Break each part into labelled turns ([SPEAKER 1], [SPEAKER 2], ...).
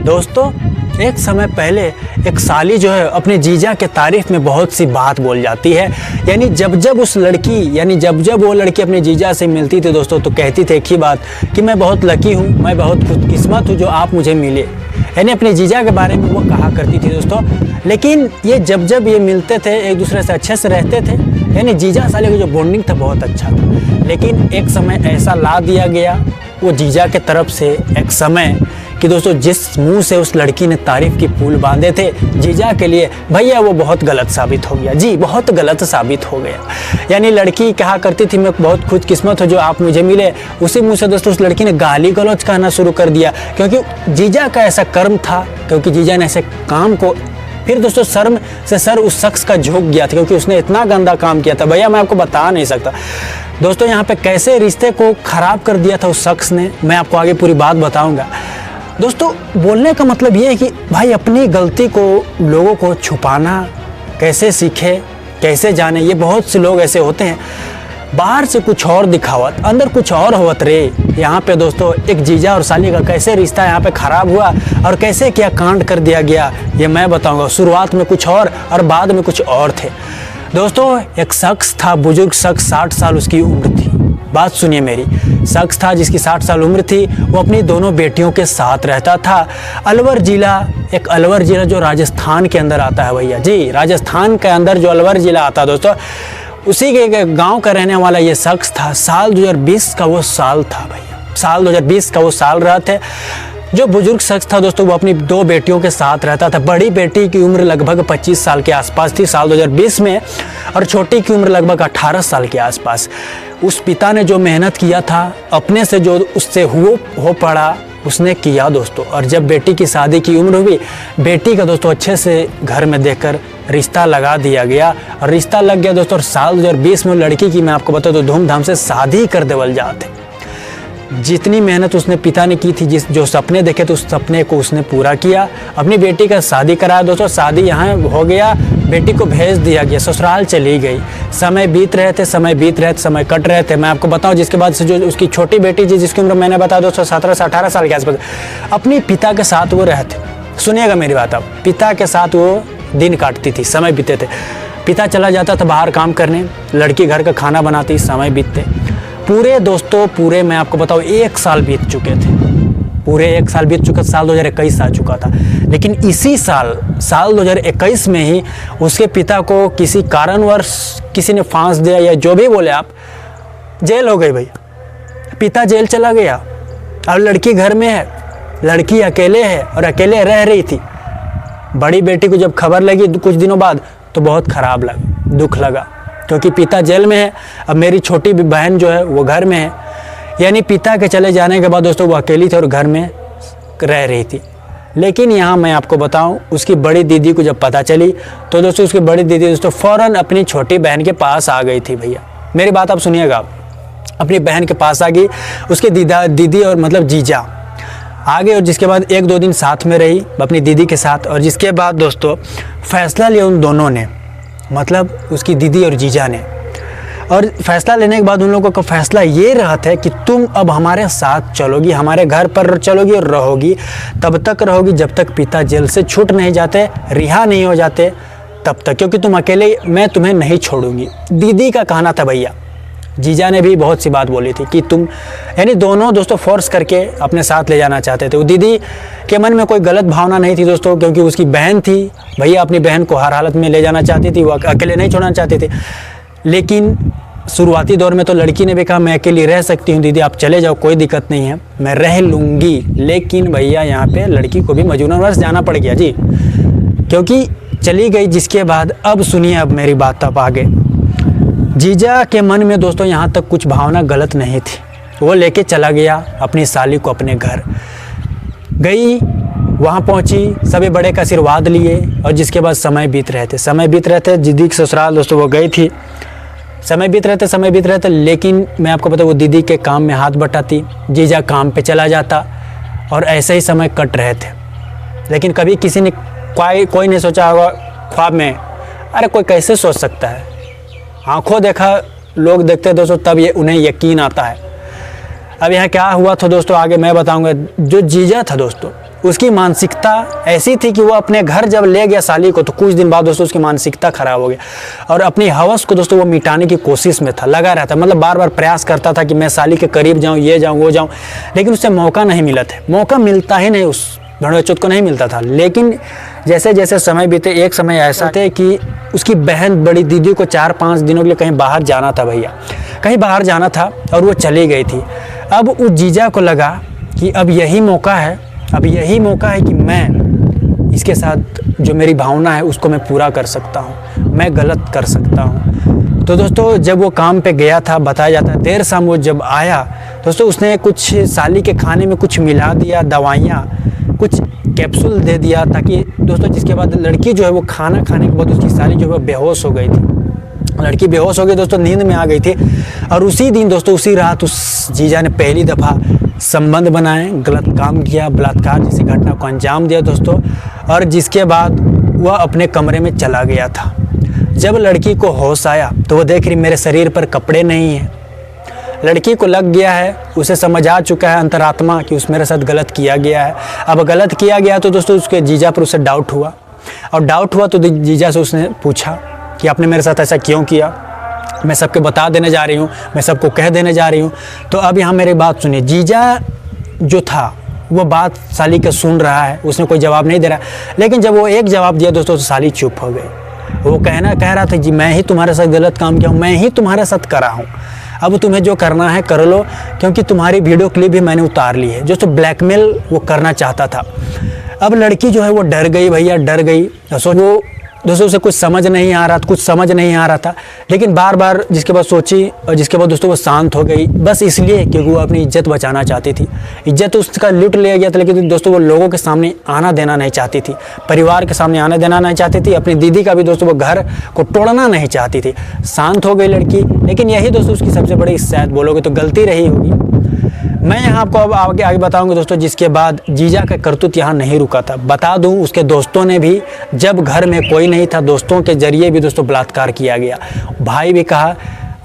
[SPEAKER 1] दोस्तों, एक समय पहले एक साली जो है अपने जीजा के तारीफ में बहुत सी बात बोल जाती है। यानी जब जब वो लड़की अपने जीजा से मिलती थी दोस्तों, तो कहती थी एक ही बात कि मैं बहुत लकी हूँ, मैं बहुत खुशकिस्मत हूँ जो आप मुझे मिले। यानी अपने जीजा के बारे में वो कहा करती थी दोस्तों। लेकिन ये जब ये मिलते थे, एक दूसरे से अच्छे से रहते थे, यानी जीजा साली का जो बॉन्डिंग था बहुत अच्छा था। लेकिन एक समय ऐसा ला दिया गया वो जीजा के तरफ से एक समय कि दोस्तों जिस मुंह से उस लड़की ने तारीफ की पुल बांधे थे जीजा के लिए, भैया वो बहुत गलत साबित हो गया। जी, बहुत गलत साबित हो गया। यानी लड़की कहा करती थी मैं बहुत खुशकिस्मत हूँ जो आप मुझे मिले, उसी मुंह से दोस्तों उस लड़की ने गाली गलौज कहना शुरू कर दिया, क्योंकि जीजा का ऐसा कर्म था, क्योंकि जीजा ने ऐसे काम को फिर दोस्तों शर्म से सर उस शख्स का झुक गया था, क्योंकि उसने इतना गंदा काम किया था। भैया मैं आपको बता नहीं सकता दोस्तों यहाँ पे कैसे रिश्ते को खराब कर दिया था उस शख्स ने। मैं आपको आगे पूरी बात बताऊंगा। दोस्तों बोलने का मतलब ये है कि भाई अपनी गलती को लोगों को छुपाना कैसे सीखे, कैसे जाने। ये बहुत से लोग ऐसे होते हैं, बाहर से कुछ और दिखावत, अंदर कुछ और होवत रे। यहाँ पे दोस्तों एक जीजा और साली का कैसे रिश्ता यहाँ पे खराब हुआ और कैसे क्या कांड कर दिया गया ये मैं बताऊंगा। शुरुआत में कुछ और बाद में कुछ और थे दोस्तों। एक शख्स था, बुजुर्ग शख्स, 60 साल उसकी उम्र थी। बात सुनिए मेरी, शख्स था जिसकी 60 साल उम्र थी। वो अपनी दोनों बेटियों के साथ रहता था। अलवर जिला जो राजस्थान के अंदर आता है भैया। जी, राजस्थान के अंदर जो अलवर जिला आता है दोस्तों, उसी के गांव का रहने वाला ये शख्स था। साल 2020 का वो साल था भैया, साल 2020 का वो साल रहा थे। जो बुजुर्ग शख्स था दोस्तों वो अपनी 2 बेटियों के साथ रहता था। बड़ी बेटी की उम्र लगभग 25 साल के आसपास थी साल 2020 में, और छोटी की उम्र लगभग 18 साल के आसपास। उस पिता ने जो मेहनत किया था अपने से, जो उससे हो पड़ा उसने किया दोस्तों। और जब बेटी की शादी की उम्र हुई, बेटी का दोस्तों अच्छे से घर में देखकर रिश्ता लगा दिया गया। और रिश्ता लग गया दोस्तों, और साल 2020 में लड़की की मैं आपको बता दूं धूमधाम से शादी कर देवल जाते। जितनी मेहनत उसने पिता ने की थी, जो सपने देखे थे उस सपने को उसने पूरा किया। अपनी बेटी का शादी कराया दोस्तों, शादी यहाँ हो गया, बेटी को भेज दिया गया, ससुराल चली गई। समय बीत रहे थे, समय कट रहे थे। मैं आपको बताऊं जिसके बाद से जो उसकी छोटी बेटी थी जिसकी उम्र मैंने बताया दोस्तों 17 से 18 साल के आसपास, अपनी पिता के साथ वो रहते। सुनिएगा मेरी बात, अब पिता के साथ वो दिन काटती थी, समय बीते थे। पिता चला जाता था बाहर काम करने, लड़की घर का खाना बनाती, समय बीतते। पूरे मैं आपको बताऊं 1 साल बीत चुके थे, पूरे 1 साल बीत चुका। साल 2021 आ चुका था। लेकिन इसी साल 2021 में ही उसके पिता को किसी कारणवश किसी ने फांस दिया, या जो भी बोले आप, जेल हो गई भैया। पिता जेल चला गया और लड़की घर में है, लड़की अकेले है और अकेले रह रही थी। बड़ी बेटी को जब खबर लगी कुछ दिनों बाद तो बहुत खराब लगा, दुख लगा, क्योंकि पिता जेल में है। अब मेरी छोटी बहन जो है वो घर में है। यानी पिता के चले जाने के बाद दोस्तों वो अकेली थी और घर में रह रही थी। लेकिन यहाँ मैं आपको बताऊं, उसकी बड़ी दीदी को जब पता चली तो दोस्तों उसकी बड़ी दीदी दोस्तों फ़ौरन अपनी छोटी बहन के पास आ गई थी भैया। मेरी बात आप सुनिएगा, अपनी बहन के पास आ गई, उसके दीदी और मतलब जीजा आ गए। और जिसके बाद 1-2 दिन साथ में रही अपनी दीदी के साथ। और जिसके बाद दोस्तों फैसला लिया उन दोनों ने, मतलब उसकी दीदी और जीजा ने। और फैसला लेने के बाद उन लोगों का फैसला ये रहा था कि तुम अब हमारे साथ चलोगी, हमारे घर पर चलोगी और रहोगी। तब तक रहोगी जब तक पिता जेल से छूट नहीं जाते, रिहा नहीं हो जाते, तब तक, क्योंकि तुम अकेले, मैं तुम्हें नहीं छोड़ूंगी। दीदी का कहना था भैया। जीजा ने भी बहुत सी बात बोली थी कि तुम, यानी दोनों दोस्तों फोर्स करके अपने साथ ले जाना चाहते थे। वो दीदी के मन में कोई गलत भावना नहीं थी दोस्तों, क्योंकि उसकी बहन थी भैया, अपनी बहन को हर हालत में ले जाना चाहती थी, वो अकेले नहीं छोड़ना चाहती थी। लेकिन शुरुआती दौर में तो लड़की ने भी कहा मैं अकेली रह सकती हूँ दीदी, आप चले जाओ, कोई दिक्कत नहीं है, मैं रह लूँगी। लेकिन भैया यहाँ पे लड़की को भी मजबूरनवश जाना पड़ गया जी, क्योंकि चली गई। जिसके बाद अब सुनिए, अब मेरी बात अब आगे। जीजा के मन में दोस्तों यहाँ तक कुछ भावना गलत नहीं थी। वो लेके चला गया अपनी साली को अपने घर, गई, वहाँ पहुँची, सभी बड़े का आशीर्वाद लिए। और जिसके बाद समय बीत रहे थे, दीदी के ससुराल दोस्तों वो गई थी। समय बीत रहे थे। लेकिन मैं आपको पता, वो दीदी के काम में हाथ बटाती, जीजा काम पे चला जाता, और ऐसे ही समय कट रहे थे। लेकिन कभी किसी ने कोई नहीं सोचा होगा ख्वाब में, अरे कोई कैसे सोच सकता है, आंखों देखा लोग देखते दोस्तों तब ये उन्हें यकीन आता है। अब यहाँ क्या हुआ था दोस्तों आगे मैं बताऊंगा। जो जीजा था दोस्तों उसकी मानसिकता ऐसी थी कि वो अपने घर जब ले गया साली को तो कुछ दिन बाद दोस्तों उसकी मानसिकता खराब हो गया और अपनी हवस को दोस्तों वो मिटाने की कोशिश में था, लगा रहता, मतलब बार बार प्रयास करता था कि मैं साली के करीब जाऊं, ये जाऊं वो जाऊं, लेकिन उससे मौका नहीं मिला था, मौका मिलता ही नहीं, उस भेड़ोचोद को नहीं मिलता था। लेकिन जैसे जैसे समय बीते एक समय ऐसा थे कि उसकी बहन बड़ी दीदी को 4-5 दिनों के लिए कहीं बाहर जाना था, भैया कहीं बाहर जाना था और वो चली गई थी। अब उस जीजा को लगा कि अब यही मौका है, अब यही मौका है कि मैं इसके साथ जो मेरी भावना है उसको मैं पूरा कर सकता हूँ, मैं गलत कर सकता हूँ। तो दोस्तों जब वो काम पे गया था, बताया जाता है देर शाम वो जब आया दोस्तों उसने कुछ साली के खाने में कुछ मिला दिया, दवाइयाँ कुछ कैप्सूल दे दिया ताकि दोस्तों जिसके बाद लड़की जो है वो खाना खाने के बाद उसकी साली जो है बेहोश हो गई थी। लड़की बेहोश हो गई दोस्तों, नींद में आ गई थी और उसी दिन दोस्तों उसी रात उस जीजा ने पहली दफ़ा संबंध बनाए, गलत काम किया, बलात्कार जैसी घटना को अंजाम दिया दोस्तों, और जिसके बाद वह अपने कमरे में चला गया था। जब लड़की को होश आया तो वो देख रही मेरे शरीर पर कपड़े नहीं हैं। लड़की को लग गया है, उसे समझ आ चुका है अंतरात्मा कि उस मेरे साथ गलत किया गया है। अब गलत किया गया तो दोस्तों उसके जीजा पर उसे डाउट हुआ और डाउट हुआ तो जीजा से उसने पूछा कि आपने मेरे साथ ऐसा क्यों किया, मैं सबके बता देने जा रही हूँ, मैं सबको कह देने जा रही हूँ। तो अब यहाँ मेरी बात सुनिए, जीजा जो था वो बात साली का सुन रहा है, उसने कोई जवाब नहीं दे रहा, लेकिन जब वो एक जवाब दिया दोस्तों तो साली चुप हो गई। वो कह रहा था जी मैं ही तुम्हारे साथ गलत काम किया हूँ, मैं ही तुम्हारे साथ करा हूँ, अब तुम्हें जो करना है कर लो, क्योंकि तुम्हारी वीडियो क्लिप भी मैंने उतार ली है। जो तो ब्लैकमेल वो करना चाहता था। अब लड़की जो है वो डर गई, भैया डर गई। वो दोस्तों उसे कुछ समझ नहीं आ रहा था, कुछ समझ नहीं आ रहा था, लेकिन बार बार जिसके बाद सोची और जिसके बाद दोस्तों वो शांत हो गई, बस इसलिए क्योंकि वो अपनी इज्जत बचाना चाहती थी। इज्जत उसका लूट लिया गया था, लेकिन दोस्तों वो लोगों के सामने आना देना नहीं चाहती थी, परिवार के सामने आना देना नहीं चाहती थी, अपनी दीदी का भी दोस्तों वो घर को तोड़ना नहीं चाहती थी। शांत हो गई लड़की, लेकिन यही दोस्तों उसकी सबसे बड़ी शायद बोलोगे तो गलती रही होगी। मैं यहाँ आपको अब आगे बताऊंगा दोस्तों, जिसके बाद जीजा का करतूत यहाँ नहीं रुका था। बता दूं उसके दोस्तों ने भी, जब घर में कोई नहीं था, दोस्तों के जरिए भी दोस्तों बलात्कार किया गया। भाई भी कहा,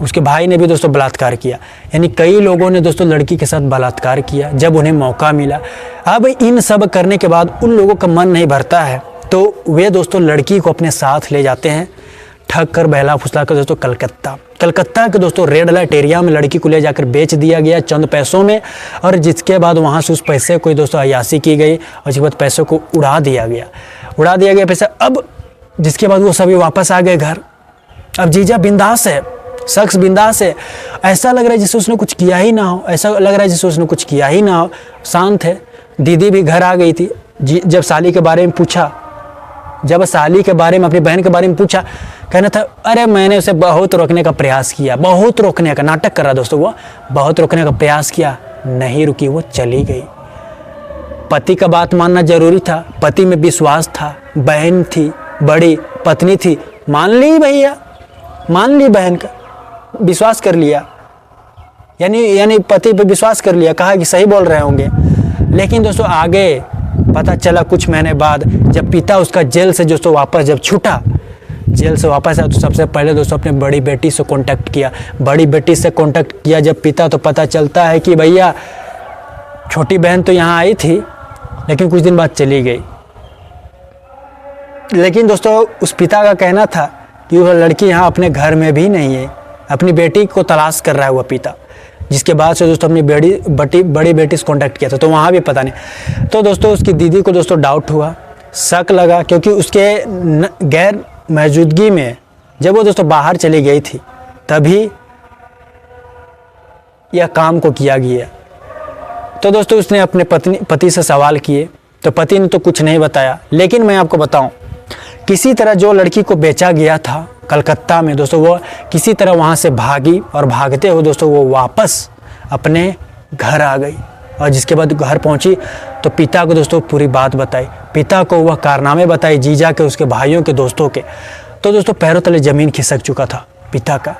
[SPEAKER 1] उसके भाई ने भी दोस्तों बलात्कार किया, यानी कई लोगों ने दोस्तों लड़की के साथ बलात्कार किया जब उन्हें मौका मिला। अब इन सब करने के बाद उन लोगों का मन नहीं भरता है तो वे दोस्तों लड़की को अपने साथ ले जाते हैं, ठग कर बहला फुसला कर दोस्तों कलकत्ता के दोस्तों रेड लाइट एरिया में लड़की को ले जाकर बेच दिया गया चंद पैसों में, और जिसके बाद वहाँ से उस पैसे को दोस्तों अय्याशी की गई और जिसके बाद पैसों को उड़ा दिया गया पैसा। अब जिसके बाद वो सभी वापस आ गए घर। अब जीजा बिंदास है, शख्स बिंदास है, ऐसा लग रहा है जैसे उसने कुछ किया ही ना हो, ऐसा लग रहा है जैसे उसने कुछ किया ही ना हो, शांत है। दीदी भी घर आ गई थी। जब साली के बारे में पूछा, जब साली के बारे में अपनी बहन के बारे में पूछा, कहना था अरे मैंने उसे बहुत रोकने का प्रयास किया, बहुत रोकने का नाटक कर रहा दोस्तों, वो बहुत रोकने का प्रयास किया, नहीं रुकी, वो चली गई। पति का बात मानना जरूरी था, पति में विश्वास था, बहन थी, बड़ी पत्नी थी, मान ली भैया, मान ली बहन का, विश्वास कर लिया, यानी पति पे विश्वास कर लिया, कहा कि सही बोल रहे होंगे। लेकिन दोस्तों आगे पता चला कुछ महीने बाद, जब पिता उसका जेल से दोस्तों वापस जब छूटा, जेल से वापस आया तो सबसे पहले दोस्तों अपने बड़ी बेटी से कांटेक्ट किया। बड़ी बेटी से कांटेक्ट किया जब पिता, तो पता चलता है कि भैया छोटी बहन तो यहाँ आई थी लेकिन कुछ दिन बाद चली गई। लेकिन दोस्तों उस पिता का कहना था कि वह लड़की यहाँ अपने घर में भी नहीं है, अपनी बेटी को तलाश कर रहा है वह पिता। जिसके बाद से दोस्तों अपनी बड़ी बेटी से कांटेक्ट किया था, तो वहाँ भी पता नहीं। तो दोस्तों उसकी दीदी को दोस्तों डाउट हुआ, शक लगा, क्योंकि उसके गैर मौजूदगी में जब वो दोस्तों बाहर चली गई थी तभी यह काम को किया गया। तो दोस्तों उसने अपने पति से सवाल किए तो पति ने तो कुछ नहीं बताया। लेकिन मैं आपको बताऊं, किसी तरह जो लड़की को बेचा गया था कलकत्ता में दोस्तों, वो किसी तरह वहाँ से भागी और भागते हुए दोस्तों वो वापस अपने घर आ गई। और जिसके बाद घर पहुंची तो पिता को दोस्तों पूरी बात बताई, पिता को वह कारनामे बताई जीजा के, उसके भाइयों के, दोस्तों के। तो दोस्तों पैरों तले ज़मीन खिसक चुका था पिता का।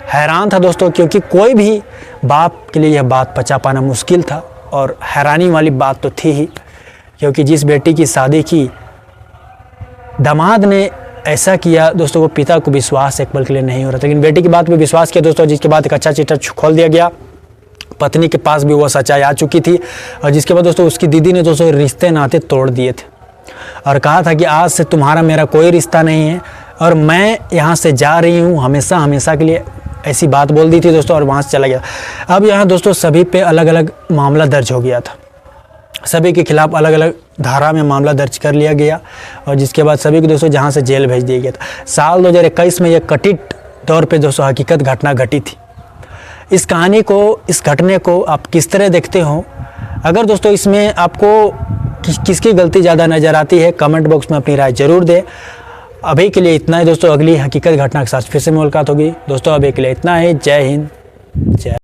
[SPEAKER 1] हैरान था दोस्तों, क्योंकि कोई भी बाप के लिए यह बात पचा पाना मुश्किल था, और हैरानी वाली बात तो थी ही, क्योंकि जिस बेटी की शादी की दामाद ने ऐसा किया दोस्तों, वो पिता को विश्वास एक पल के लिए नहीं हो रहा था। लेकिन बेटी की बात पे विश्वास किया दोस्तों, जिसके बाद एक अच्छा चिट्ठा खोल दिया गया। पत्नी के पास भी वो सच्चाई आ चुकी थी, और जिसके बाद दोस्तों उसकी दीदी ने दोस्तों रिश्ते नाते तोड़ दिए थे और कहा था कि आज से तुम्हारा मेरा कोई रिश्ता नहीं है और मैं यहाँ से जा रही हूँ हमेशा हमेशा के लिए, ऐसी बात बोल दी थी दोस्तों और वहाँ से चला गया। अब यहाँ दोस्तों सभी पे अलग अलग मामला दर्ज हो गया था, सभी के खिलाफ अलग अलग धारा में मामला दर्ज कर लिया गया और जिसके बाद सभी को दोस्तों जहाँ से जेल भेज दिया गया था। साल 2021 में यह कथित तौर पे दोस्तों हकीकत घटना घटी थी। इस कहानी को, इस घटने को आप किस तरह देखते हो? अगर दोस्तों इसमें आपको किसकी गलती ज़्यादा नज़र आती है, कमेंट बॉक्स में अपनी राय जरूर दें। अभी के लिए इतना ही दोस्तों, अगली हकीकत घटना के साथ फिर से मुलाकात होगी दोस्तों। अभी के लिए इतना ही। जय हिंद, जय